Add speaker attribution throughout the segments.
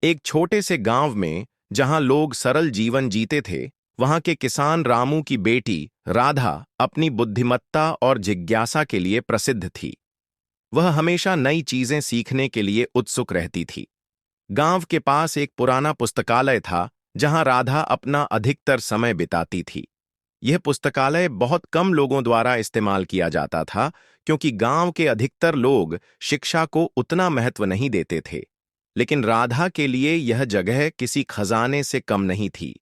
Speaker 1: एक छोटे से गांव में जहां लोग सरल जीवन जीते थे, वहां के किसान रामू की बेटी राधा अपनी बुद्धिमत्ता और जिज्ञासा के लिए प्रसिद्ध थी। वह हमेशा नई चीजें सीखने के लिए उत्सुक रहती थी। गांव के पास एक पुराना पुस्तकालय था, जहां राधा अपना अधिकतर समय बिताती थी। यह पुस्तकालय बहुत कम लोगों द्वारा इस्तेमाल किया जाता था, क्योंकि गांव के अधिकतर लोग शिक्षा को उतना महत्व नहीं देते थे। लेकिन राधा के लिए यह जगह किसी खजाने से कम नहीं थी।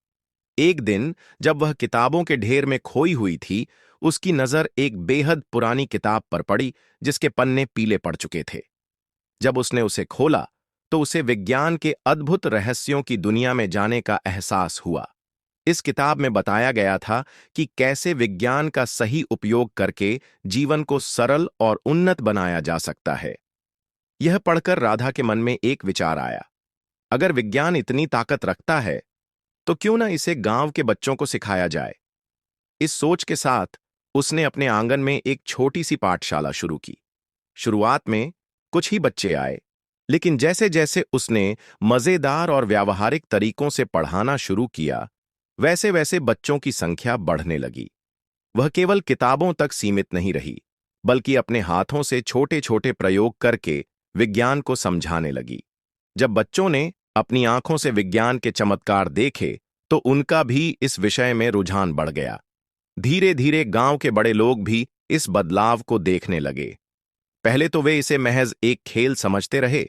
Speaker 1: एक दिन जब वह किताबों के ढेर में खोई हुई थी, उसकी नजर एक बेहद पुरानी किताब पर पड़ी, जिसके पन्ने पीले पड़ चुके थे। जब उसने उसे खोला, तो उसे विज्ञान के अद्भुत रहस्यों की दुनिया में जाने का एहसास हुआ। इस किताब में बताया गया था कि कैसे विज्ञान का सही उपयोग करके जीवन को सरल और उन्नत बनाया जा सकता है। यह पढ़कर राधा के मन में एक विचार आया। अगर विज्ञान इतनी ताकत रखता है, तो क्यों ना इसे गांव के बच्चों को सिखाया जाए। इस सोच के साथ उसने अपने आंगन में एक छोटी सी पाठशाला शुरू की। शुरुआत में कुछ ही बच्चे आए, लेकिन जैसे जैसे उसने मजेदार और व्यावहारिक तरीकों से पढ़ाना शुरू किया, वैसे वैसे बच्चों की संख्या बढ़ने लगी। वह केवल किताबों तक सीमित नहीं रही, बल्कि अपने हाथों से छोटे छोटे प्रयोग करके विज्ञान को समझाने लगी। जब बच्चों ने अपनी आंखों से विज्ञान के चमत्कार देखे, तो उनका भी इस विषय में रुझान बढ़ गया। धीरे धीरे गांव के बड़े लोग भी इस बदलाव को देखने लगे। पहले तो वे इसे महज एक खेल समझते रहे,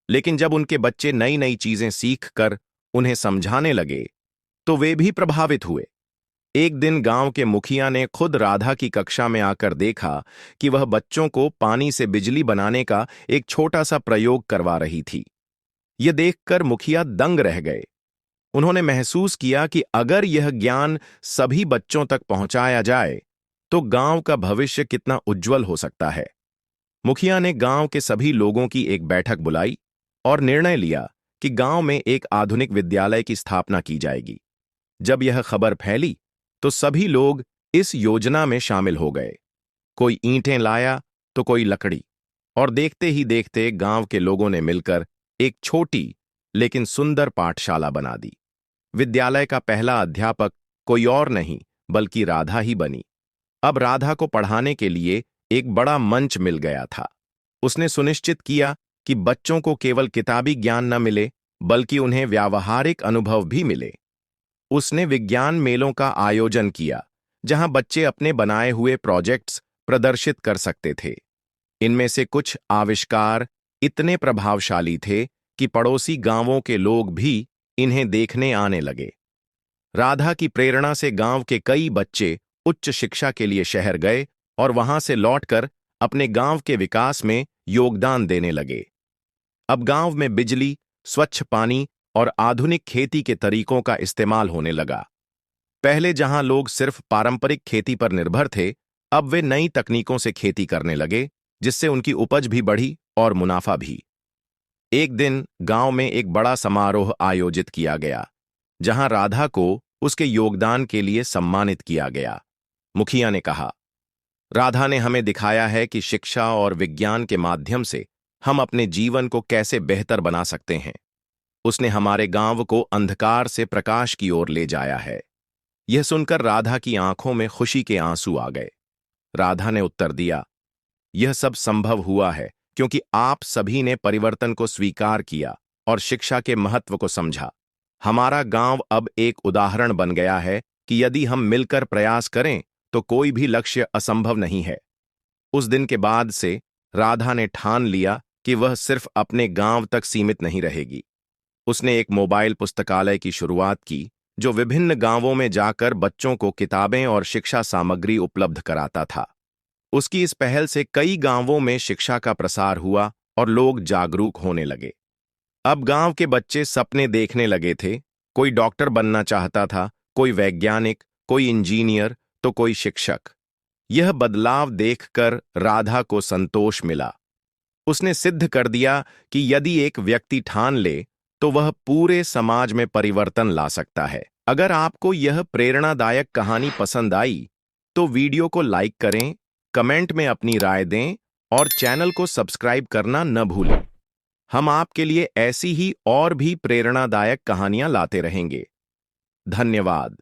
Speaker 1: लेकिन जब उनके बच्चे नई नई चीजें सीख कर उन्हें समझाने लगे, तो वे भी प्रभावित हुए। एक दिन गांव के मुखिया ने खुद राधा की कक्षा में आकर देखा कि वह बच्चों को पानी से बिजली बनाने का एक छोटा सा प्रयोग करवा रही थी। यह देखकर मुखिया दंग रह गए। उन्होंने महसूस किया कि अगर यह ज्ञान सभी बच्चों तक पहुंचाया जाए, तो गांव का भविष्य कितना उज्जवल हो सकता है। मुखिया ने गांव के सभी लोगों की एक बैठक बुलाई और निर्णय लिया कि गांव में एक आधुनिक विद्यालय की स्थापना की जाएगी। जब यह खबर फैली, तो सभी लोग इस योजना में शामिल हो गए। कोई ईंटें लाया, तो कोई लकड़ी, और देखते ही देखते गांव के लोगों ने मिलकर एक छोटी लेकिन सुंदर पाठशाला बना दी। विद्यालय का पहला अध्यापक कोई और नहीं बल्कि राधा ही बनी। अब राधा को पढ़ाने के लिए एक बड़ा मंच मिल गया था। उसने सुनिश्चित किया कि बच्चों को केवल किताबी ज्ञान न मिले, बल्कि उन्हें व्यावहारिक अनुभव भी मिले। उसने विज्ञान मेलों का आयोजन किया, जहां बच्चे अपने बनाए हुए प्रोजेक्ट्स प्रदर्शित कर सकते थे। इनमें से कुछ आविष्कार इतने प्रभावशाली थे कि पड़ोसी गांवों के लोग भी इन्हें देखने आने लगे। राधा की प्रेरणा से गांव के कई बच्चे उच्च शिक्षा के लिए शहर गए और वहां से लौटकर अपने गांव के विकास में योगदान देने लगे। अब गांव में बिजली, स्वच्छ पानी और आधुनिक खेती के तरीकों का इस्तेमाल होने लगा। पहले जहां लोग सिर्फ पारंपरिक खेती पर निर्भर थे, अब वे नई तकनीकों से खेती करने लगे, जिससे उनकी उपज भी बढ़ी और मुनाफा भी। एक दिन गांव में एक बड़ा समारोह आयोजित किया गया, जहां राधा को उसके योगदान के लिए सम्मानित किया गया। मुखिया ने कहा, राधा ने हमें दिखाया है कि शिक्षा और विज्ञान के माध्यम से हम अपने जीवन को कैसे बेहतर बना सकते हैं। उसने हमारे गांव को अंधकार से प्रकाश की ओर ले जाया है। यह सुनकर राधा की आंखों में खुशी के आंसू आ गए। राधा ने उत्तर दिया, यह सब संभव हुआ है क्योंकि आप सभी ने परिवर्तन को स्वीकार किया और शिक्षा के महत्व को समझा। हमारा गांव अब एक उदाहरण बन गया है कि यदि हम मिलकर प्रयास करें, तो कोई भी लक्ष्य असंभव नहीं है। उस दिन के बाद से राधा ने ठान लिया कि वह सिर्फ अपने गांव तक सीमित नहीं रहेगी। उसने एक मोबाइल पुस्तकालय की शुरुआत की, जो विभिन्न गांवों में जाकर बच्चों को किताबें और शिक्षा सामग्री उपलब्ध कराता था। उसकी इस पहल से कई गांवों में शिक्षा का प्रसार हुआ और लोग जागरूक होने लगे। अब गांव के बच्चे सपने देखने लगे थे। कोई डॉक्टर बनना चाहता था, कोई वैज्ञानिक, कोई इंजीनियर, तो कोई शिक्षक। यह बदलाव देखकर राधा को संतोष मिला। उसने सिद्ध कर दिया कि यदि एक व्यक्ति ठान ले, तो वह पूरे समाज में परिवर्तन ला सकता है। अगर आपको यह प्रेरणादायक कहानी पसंद आई, तो वीडियो को लाइक करें, कमेंट में अपनी राय दें और चैनल को सब्सक्राइब करना न भूलें। हम आपके लिए ऐसी ही और भी प्रेरणादायक कहानियां लाते रहेंगे। धन्यवाद।